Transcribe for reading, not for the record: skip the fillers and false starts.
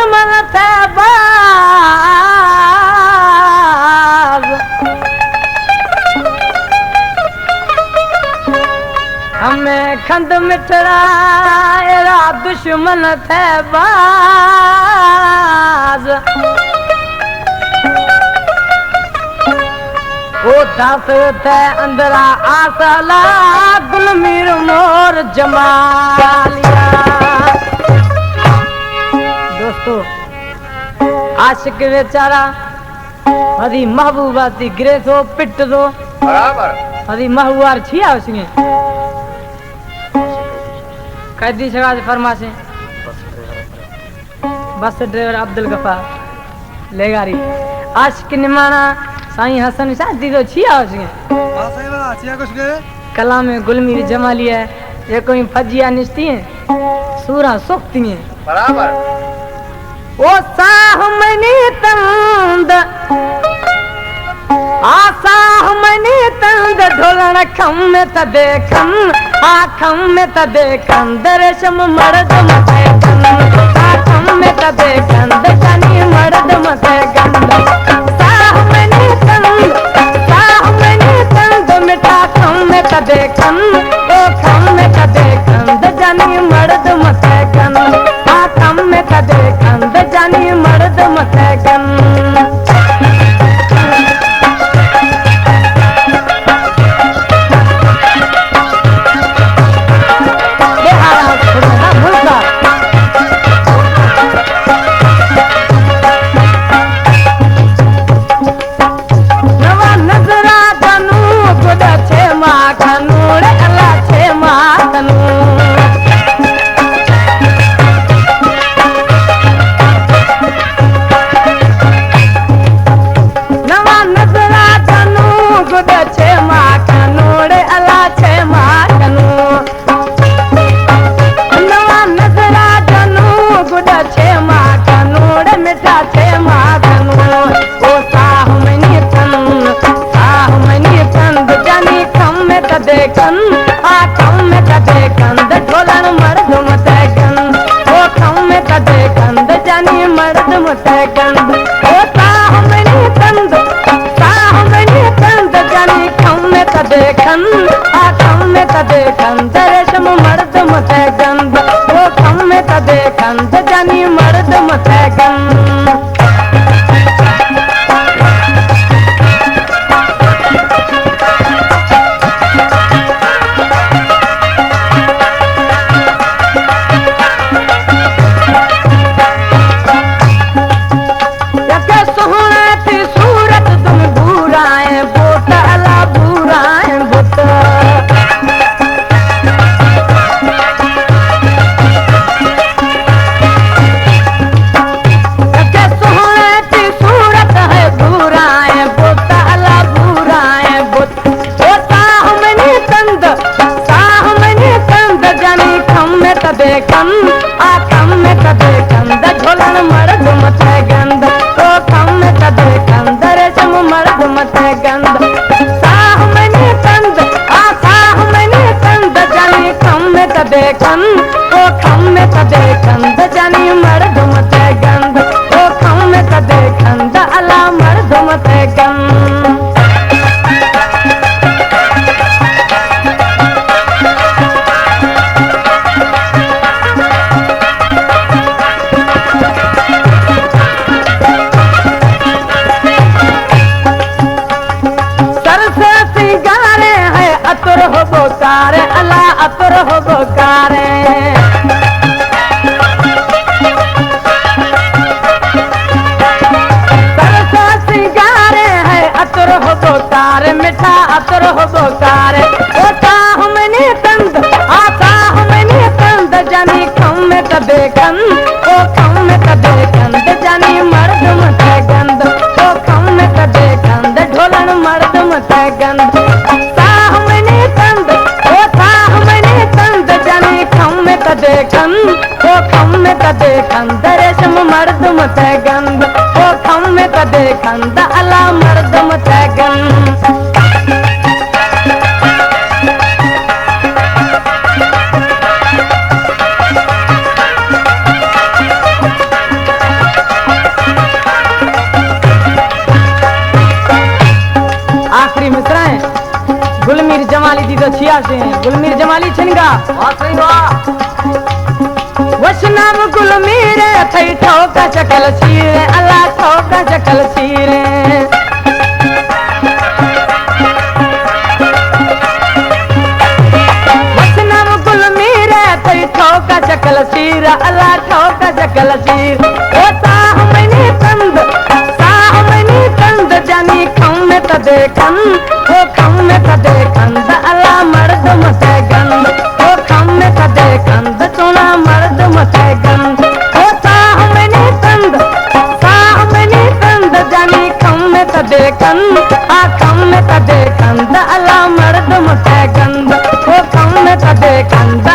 दुश्मन थे बाज हमें खंड मिठड़ा एरा दुश्मन थे बाज ओ दास थे अंदरा आसला गुलमीर मोर जमालिया। दोस्तों आशिक बेचारा हरी महबूबा थी गिरे सो पिट दो बराबर हरी महबूबार छिया उसने कैदी शगाज फरमा से बस ड्राइवर अब्दुल गफार लेगारी आशिक निमाना साईं हसन शादी तो छिया उसने कला में गुलमीर जमाली है ये कोई फजिया निश्ती है सूरा सोखती है बराबर ओ साहमनी तंद आसाह मनी तंद ढोलण खम में त देखन आ खम में त देखन दरशम मर्द मते गन आ खम में त देखन दशनी मर्द मते गन साहमनी तंद मिठा खम में त देखन ओ खम में त देखन दशनी मर्द मते गन आ खम में त देखन दशनी मर्द मते गन दी तो छिया से गुलमीर जमाली छिनगा वसनाम गुलमीर थई ठोका चकल सीरे अल्लाह ठोका चकल सीरे वसनाम गुलमीर थई ठोका चकल सीर अल्लाह ठोका चकल सीर ओ साहमनी तंद जानी खम में तदे कन ओ खम में तदे कंद अल्लाह मर्द मते गंद ओ खम में तदे कंद सोना मर्द मते गंद ओ साहमनी तंद जानी खम में तदे कन आ खम में तदे कंद अल्लाह मर्द मते गंद ओ खम में तदे कंद